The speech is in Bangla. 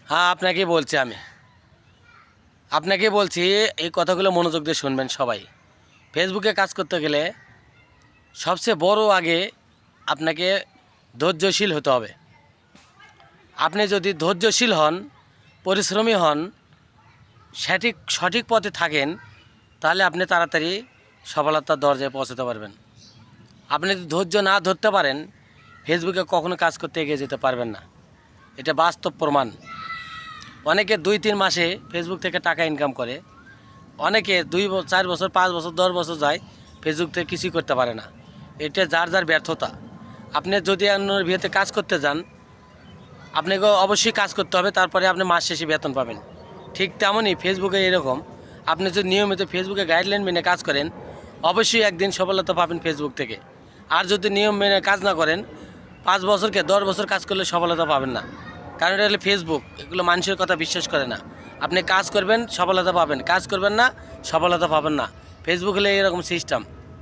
হ্যাঁ, আপনাকে বলছি এই কথাগুলো মনোযোগ দিয়ে শুনবেন সবাই। ফেসবুকে কাজ করতে গেলে সবচেয়ে বড় আগে আপনাকে ধৈর্যশীল হতে হবে। আপনি যদি ধৈর্যশীল হন, পরিশ্রমী হন, সঠিক পথে থাকেন, তাহলে আপনি তাড়াতাড়ি সফলতার দরজায় পৌঁছাতে পারবেন। আপনি যদি ধৈর্য না ধরতে পারেন, ফেসবুকে কখনো কাজ করতে এগিয়ে যেতে পারবেন না। এটা বাস্তব প্রমাণ। অনেকে 2-3 মাসে ফেসবুক থেকে টাকা ইনকাম করে, অনেকে 4 বছর, 5 বছর, 10 বছর যায়, ফেসবুক থেকে কিছুই করতে পারে না। এটা যার যার ব্যর্থতা। আপনি যদি অন্যের বিয়েতে কাজ করতে যান, আপনাকে অবশ্যই কাজ করতে হবে, তারপরে আপনি মাস শেষে বেতন পাবেন। ঠিক তেমনই ফেসবুকে এরকম, আপনি যদি নিয়মিত ফেসবুকে গাইডলাইন মেনে কাজ করেন, অবশ্যই একদিন সফলতা পাবেন ফেসবুক থেকে। আর যদি নিয়ম মেনে কাজ না করেন, 5 বছরকে 10 বছর কাজ করলে সফলতা পাবেন না। কারণ এটা হলো ফেসবুক, এগুলো মানুষের কথা বিশ্বাস করে না। আপনি কাজ করবেন, সফলতা পাবেন, কাজ করবেন না, সফলতা পাবেন না। ফেসবুক হলে এরকম সিস্টেম।